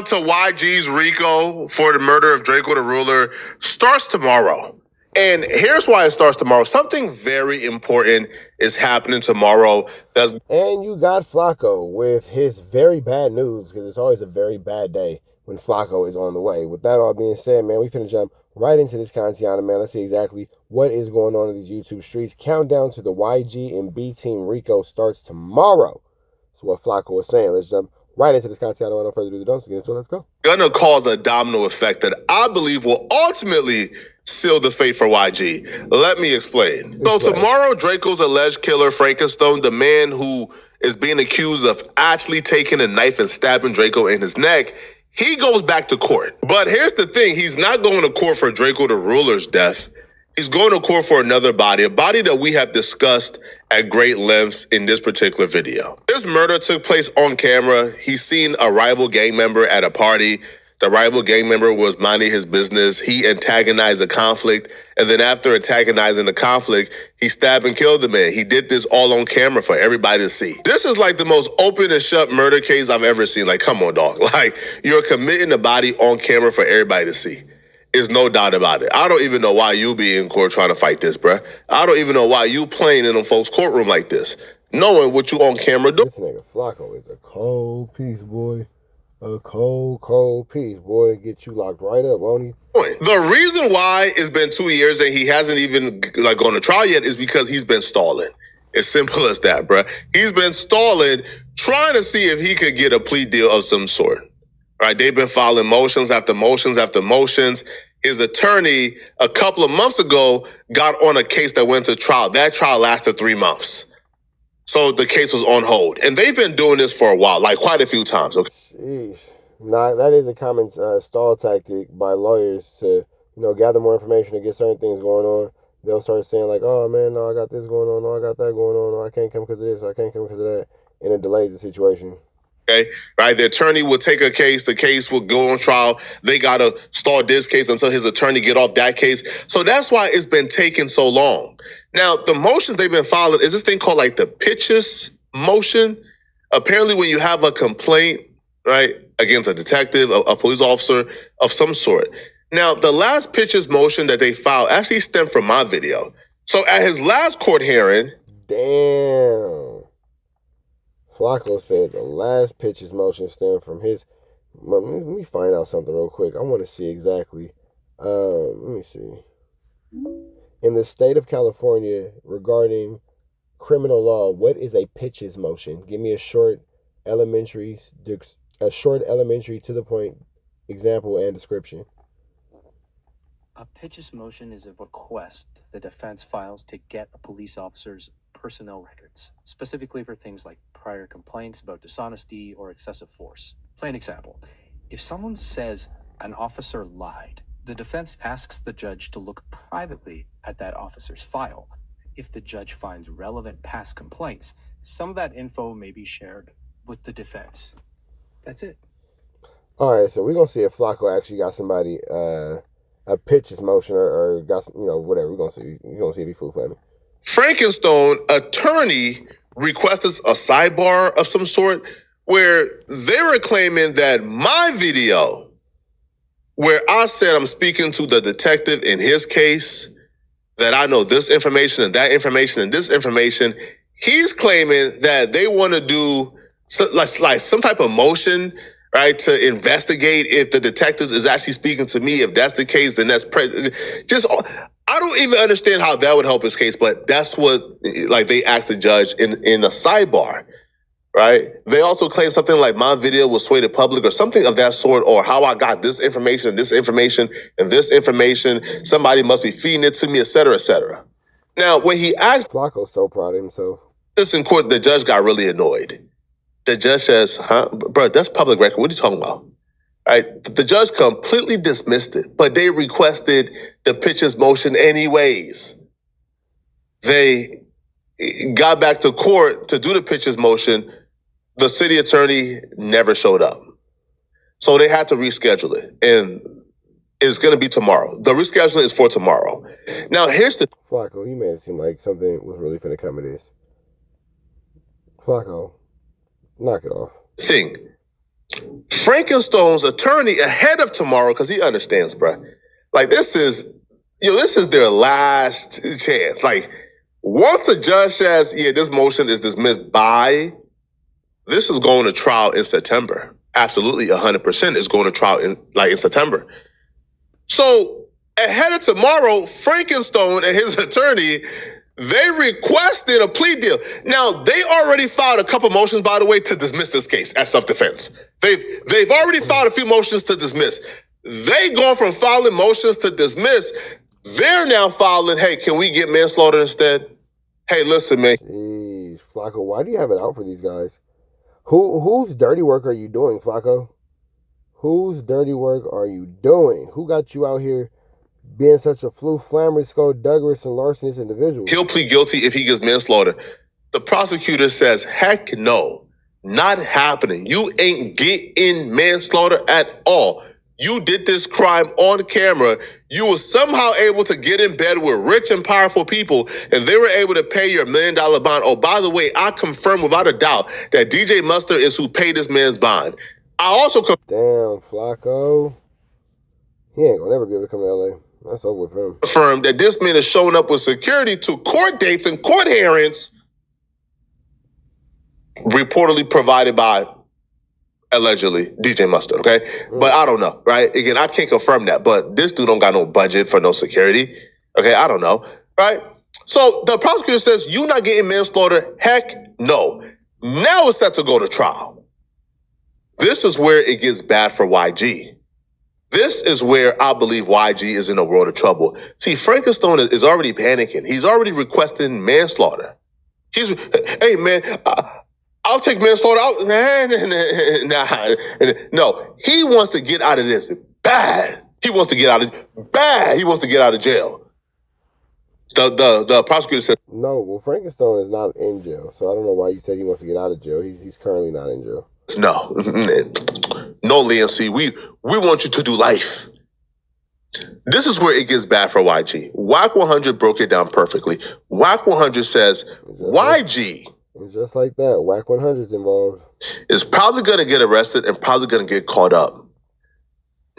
to YG's Rico for the murder of Draco the Ruler starts tomorrow. And here's why it starts tomorrow. Something very important is happening tomorrow. And you got Flacco with his very bad news, because it's always a very bad day when Flacco is on the way. With that all being said, man, we finna jump right into this content, man. Let's see exactly what is going on in these YouTube streets. Countdown to the YG and B Team Rico starts tomorrow. That's what Flacco was saying. Let's jump right into this content. I don't want no further ado. So let's go. Gonna cause a domino effect that I believe will ultimately seal the fate for YG. Let me explain. So tomorrow, Draco's alleged killer, Frankenstone, the man who is being accused of actually taking a knife and stabbing Draco in his neck, he goes back to court. But here's the thing, he's not going to court for Draco the Ruler's death. He's going to court for another body, a body that we have discussed at great lengths in this particular video. This murder took place on camera. He's seen a rival gang member at a party. The rival gang member was minding his business. He antagonized the conflict. And then after antagonizing the conflict, he stabbed and killed the man. He did this all on camera for everybody to see. This is like the most open and shut murder case I've ever seen. Like, come on, dog. Like, you're committing a body on camera for everybody to see. There's no doubt about it. I don't even know why you be in court trying to fight this, bruh. I don't even know why you playing in them folks' courtroom like this, knowing what you on camera do. This nigga Flacco is a cold piece, boy. A cold piece, boy. Get you locked right up, won't he? The reason why it's been 2 years and he hasn't even gone to trial yet is because he's been stalling. As simple as that, bruh. He's been stalling, trying to see if he could get a plea deal of some sort. Right? They've been filing motions after motions after motions. His attorney, a couple of months ago, got on a case that went to trial. That trial lasted 3 months. So the case was on hold. And they've been doing this for a while, like quite a few times. Okay. Jeez. Nah, that is a common stall tactic by lawyers to, gather more information to get certain things going on. They'll start saying like, oh man, no, I got this going on, no, I got that going on, no, I can't come because of this, I can't come because of that. And it delays the situation. Okay, right? The attorney will take a case. The case will go on trial. They got to start this case until his attorney get off that case. So that's why it's been taking so long. Now, the motions they've been filing is this thing called like the pitches motion. Apparently, when you have a complaint, right, against a detective, a police officer of some sort. Now, the last pitches motion that they filed actually stemmed from my video. So at his last court hearing. Damn. Flacco said the last pitches motion stemmed from his. Let me find out something real quick. I want to see exactly. Let me see. In the state of California, regarding criminal law, what is a pitches motion? Give me a short, elementary to the point example and description. A pitches motion is a request the defense files to get a police officer's personnel records, specifically for things like prior complaints about dishonesty or excessive force. Plain example, if someone says an officer lied, the defense asks the judge to look privately at that officer's file. If the judge finds relevant past complaints, some of that info may be shared with the defense. That's it. All right, so we're going to see if Flacco actually got somebody a pitches motion or got, whatever. We're going to see. We're going to see if he flew flaming. Frankenstone attorney requested a sidebar of some sort where they were claiming that my video, where I said I'm speaking to the detective in his case, that I know this information and that information and this information, he's claiming that they want to do like some type of motion, right, to investigate if the detective is actually speaking to me. If that's the case, then that's I don't even understand how that would help his case, but that's what they asked the judge in a sidebar, right? They also claim something like my video was swayed to public or something of that sort, or how I got this information, and this information, and this information. Somebody must be feeding it to me, et cetera, et cetera. Now, when he asked Flacco's so proud of himself. This in court, the judge got really annoyed. The judge says, huh, bro, that's public record. What are you talking about? Right? The judge completely dismissed it, but they requested the pitches motion anyways. They got back to court to do the pitches motion. The city attorney never showed up. So they had to reschedule it. And it's going to be tomorrow. The rescheduling is for tomorrow. Now, here's the... Flacco, you made it seem like something was really finna come of this. Flacco, knock it off. Thing. Frankenstone's attorney ahead of tomorrow, because he understands, bruh. Like, this is their last chance. Like, once the judge says, yeah, this motion is dismissed by, this is going to trial in September. Absolutely, 100% is going to trial in September. So, ahead of tomorrow, Frankenstone and his attorney, they requested a plea deal. Now, they already filed a couple motions, by the way, to dismiss this case as self-defense. They've already filed a few motions to dismiss. They gone from filing motions to dismiss. They're now filing, hey, can we get manslaughter instead? Hey, listen, man. Jeez, Flaco, why do you have it out for these guys? Whose dirty work are you doing, Flaco? Whose dirty work are you doing? Who got you out here being such a flammer, skullduggerous, and larcenous individual? He'll plead guilty if he gets manslaughter. The prosecutor says, heck no, not happening. You ain't getting manslaughter at all. You did this crime on camera. You were somehow able to get in bed with rich and powerful people, and they were able to pay your $1 million bond. Oh, by the way, I confirm without a doubt that DJ Mustard is who paid this man's bond. I also Damn, Flaco. He ain't gonna never be able to come to LA. That's over for him. confirm that this man is showing up with security to court dates and court hearings reportedly provided by, allegedly, DJ Mustard, okay? But I don't know, right? Again, I can't confirm that, but this dude don't got no budget for no security, okay? I don't know, right? So the prosecutor says, you not getting manslaughter? Heck no. Now it's set to go to trial. This is where it gets bad for YG. This is where I believe YG is in a world of trouble. See, Frankenstone is already panicking. He's already requesting manslaughter. Hey man, I'll take manslaughter out. Nah. No, he wants to get out of this bad. He wants to get out of jail. The prosecutor said, no, well, Frankenstone is not in jail, so I don't know why you said he wants to get out of jail. He's currently not in jail. No, Liam C. We want you to do life. This is where it gets bad for YG. Whack 100 broke it down perfectly. Whack 100 says YG. It's just like that. Whack 100's involved. Is probably going to get arrested and probably going to get caught up.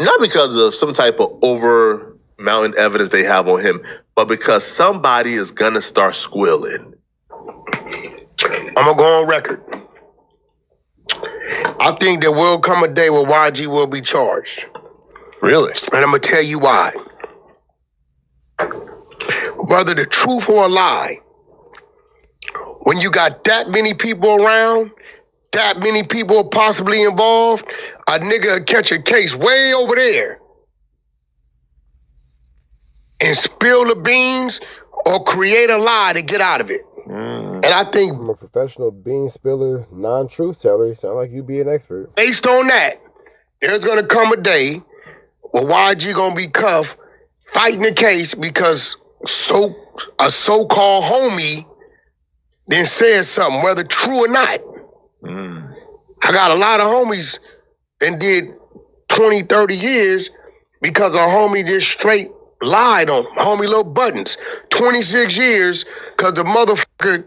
Not because of some type of over-mountain evidence they have on him, but because somebody is going to start squealing. I'm going to go on record. I think there will come a day where YG will be charged. Really? And I'm going to tell you why. Whether the truth or a lie, when you got that many people around, that many people possibly involved, a nigga will catch a case way over there and spill the beans or create a lie to get out of it. And I think, I'm a professional bean spiller, non-truth teller. You sound like you be an expert. based on that, there's going to come a day where YG going to be cuffed fighting the case because a so-called homie then said something, whether true or not. I got a lot of homies and did 20, 30 years because a homie just straight lied on him. Homie Lil Buttons. 26 years because the motherfucker,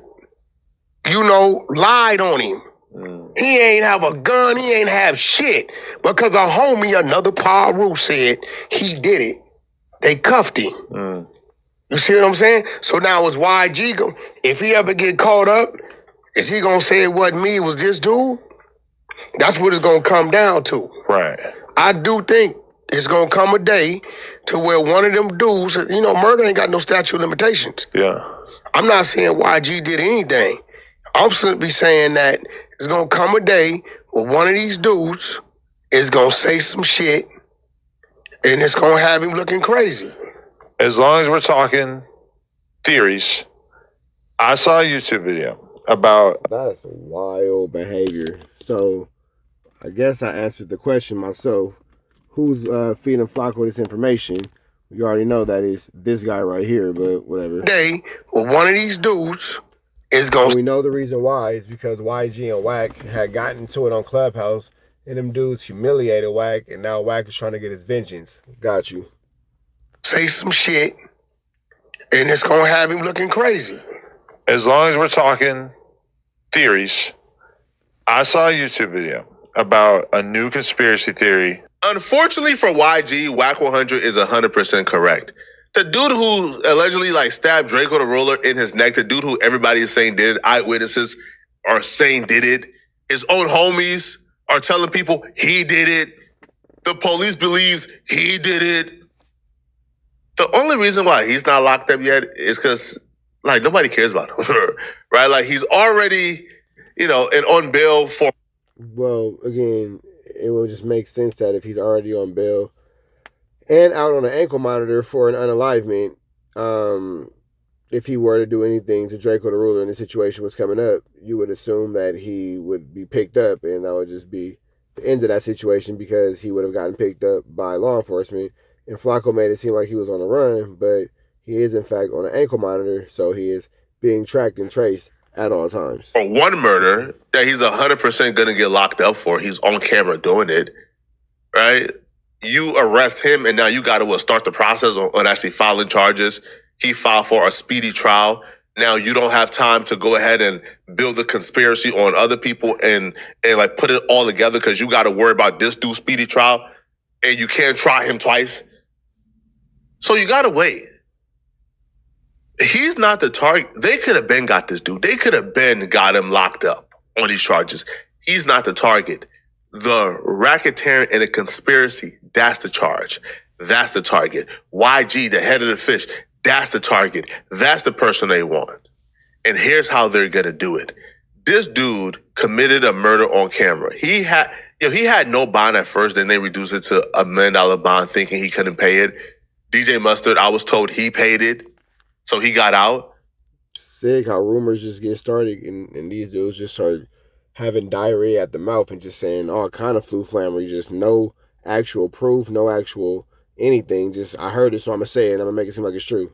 lied on him. He ain't have a gun, he ain't have shit. Because a homie, another Paru, said he did it. They cuffed him. You see what I'm saying? So now it's YG. If he ever get caught up, is he gonna say it wasn't me, it was this dude? That's what it's gonna come down to. Right. I do think it's gonna come a day to where one of them dudes, murder ain't got no statute of limitations. Yeah. I'm not saying YG did anything. I'm simply saying that it's gonna come a day where one of these dudes is gonna say some shit and it's gonna have him looking crazy. As long as we're talking theories, I saw a YouTube video about... That's wild behavior. So, I guess I answered the question myself. Who's feeding Flaco this information? You already know that is this guy right here, but whatever. Day where one of these dudes is gonna... We know the reason why is because YG and Wack had gotten to it on Clubhouse, and them dudes humiliated Wack, and now Wack is trying to get his vengeance. Got you. say some shit and it's gonna have him looking crazy. As long as we're talking theories, I saw a YouTube video about a new conspiracy theory. Unfortunately for YG, Whack 100 is 100% correct. The dude who allegedly stabbed Draco the Roller in his neck, the dude who everybody is saying did it, eyewitnesses are saying did it, his own homies are telling people he did it, the police believes he did it. The only reason why he's not locked up yet is because nobody cares about him, right? He's already, and on bail for. Well, again, it will just make sense that if he's already on bail and out on an ankle monitor for an unalivement, if he were to do anything to Draco the Ruler and the situation was coming up, you would assume that he would be picked up, and that would just be the end of that situation because he would have gotten picked up by law enforcement. And Flaco made it seem like he was on the run, but he is in fact on an ankle monitor, so he is being tracked and traced at all times. For one murder that he's 100% going to get locked up for, he's on camera doing it, right? You arrest him, and now you got to start the process on actually filing charges. He filed for a speedy trial. Now you don't have time to go ahead and build a conspiracy on other people and put it all together because you got to worry about this dude's speedy trial, and you can't try him twice. So you got to wait. He's not the target. They could have been got this dude. They could have been got him locked up on these charges. He's not the target. The racketeering and the conspiracy, that's the charge. That's the target. YG, the head of the fish, that's the target. That's the person they want. And here's how they're going to do it. This dude committed a murder on camera. He had no bond at first, then they reduced it to $1 million bond thinking he couldn't pay it. DJ Mustard, I was told he paid it. So he got out. Sick how rumors just get started and these dudes just start having diarrhea at the mouth and just saying all kind of flu flammery, just no actual proof, no actual anything. Just I heard it, so I'm gonna say it and I'm gonna make it seem like it's true.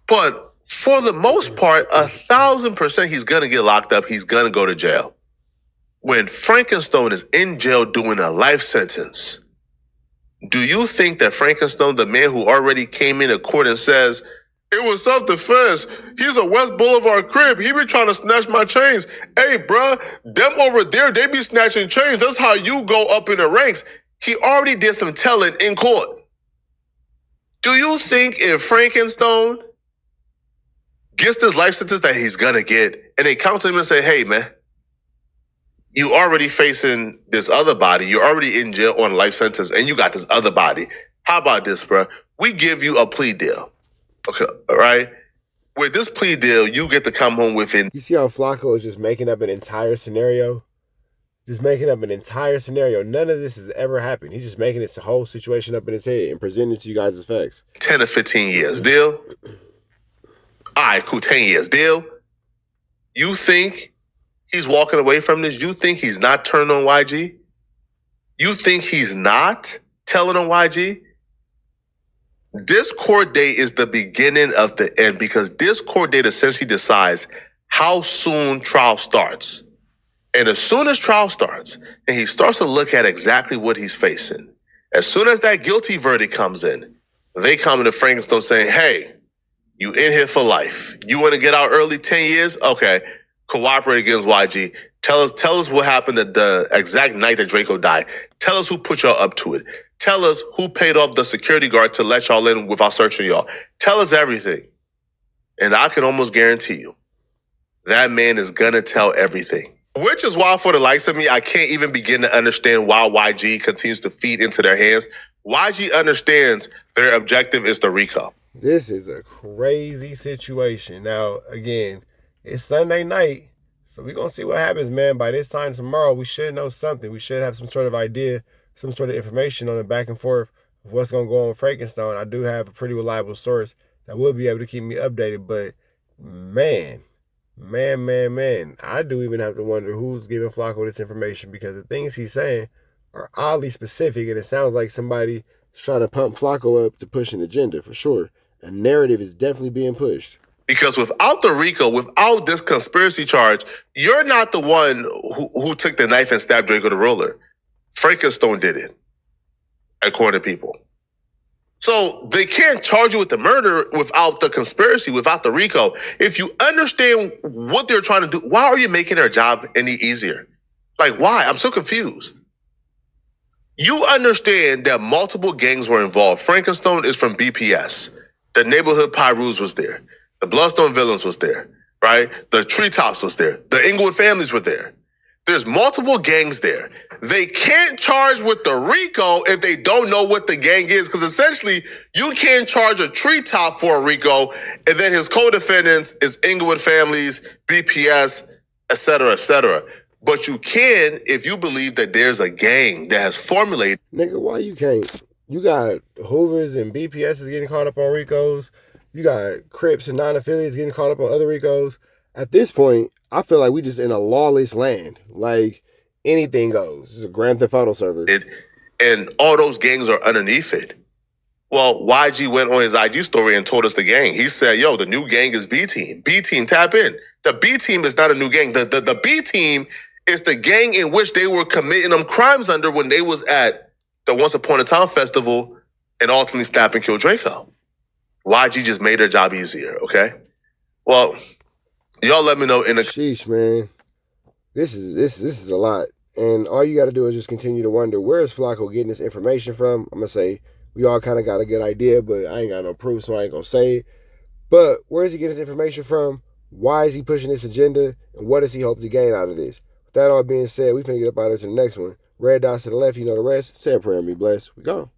But for the most part, 1,000% he's gonna get locked up. He's gonna go to jail. When Frankenstone is in jail doing a life sentence, do you think that Frankenstone, the man who already came into court and says, it was self-defense. He's a West Boulevard crib. He be trying to snatch my chains. Hey, bruh, them over there, they be snatching chains. That's how you go up in the ranks. He already did some telling in court. Do you think if Frankenstone gets this life sentence that he's gonna get, and they come to him and say, hey, man, you already facing this other body. You're already in jail on a life sentence, and you got this other body. How about this, bruh? We give you a plea deal. Okay, all right. With this plea deal, you get to come home within. You see how Flaco is just making up an entire scenario? Just making up an entire scenario. None of this has ever happened. He's just making this whole situation up in his head and presenting it to you guys as facts. 10 to 15 years. Deal? All right, cool. 10 years. Deal? You think he's walking away from this? You think he's not turned on YG? You think he's not telling on YG? This court date is the beginning of the end because this court date essentially decides how soon trial starts. And as soon as trial starts, and he starts to look at exactly what he's facing, as soon as that guilty verdict comes in, they come into Frankenstone saying, hey, you in here for life. You want to get out early, 10 years? Okay, cooperate against YG. Tell us what happened at the exact night that Draco died. Tell us who put y'all up to it. Tell us who paid off the security guard to let y'all in without searching y'all. Tell us everything. And I can almost guarantee you, that man is going to tell everything. Which is why, for the likes of me, I can't even begin to understand why YG continues to feed into their hands. YG understands their objective is the Rico. This is a crazy situation. Now, again, it's Sunday night, so we're going to see what happens, man. By this time tomorrow, we should know something. We should have some sort of idea, some sort of information on the back and forth of what's going to go on with Frankenstone. I do have a pretty reliable source that will be able to keep me updated, but man, I do even have to wonder who's giving Flaco this information because the things he's saying are oddly specific, and it sounds like somebody is trying to pump Flaco up to push an agenda for sure. A narrative is definitely being pushed. Because without the Rico, without this conspiracy charge, you're not the one who took the knife and stabbed Draco the Roller. Frankenstone did it, according to people. So they can't charge you with the murder without the conspiracy, without the Rico. If you understand what they're trying to do, why are you making their job any easier? Like, why? I'm so confused. You understand that multiple gangs were involved. Frankenstone is from BPS. The Neighborhood Pyrus was there. The Bloodstone Villains was there, right? The Treetops was there. The Inglewood Families were there. There's multiple gangs there. They can't charge with the Rico if they don't know what the gang is, because essentially you can't charge a Treetop for a Rico, and then his co-defendants is Inglewood Families, BPS, etc., etc. But you can if you believe that there's a gang that has formulated. Nigga, why you can't? You got Hoovers and BPS is getting caught up on Ricos. You got Crips and non-affiliates getting caught up on other Ricos. At this point, I feel like we just in a lawless land. Like, anything goes. It's a Grand Theft Auto server. And all those gangs are underneath it. Well, YG went on his IG story and told us the gang. He said, yo, the new gang is B Team. B Team, tap in. The B Team is not a new gang. The B Team is the gang in which they were committing them crimes under when they was at the Once Upon a Time festival and ultimately stabbed and killed Draco. YG just made their job easier, okay? Well, y'all let me know in the... Sheesh, man. This is a lot. And all you got to do is just continue to wonder, where is Flaco getting this information from? I'm going to say, we all kind of got a good idea, but I ain't got no proof, so I ain't going to say it. But where is he getting this information from? Why is he pushing this agenda? And what does he hope to gain out of this? With that all being said, we finna get up out of here to the next one. Red dots to the left, you know the rest. Say a prayer and be blessed. We gone.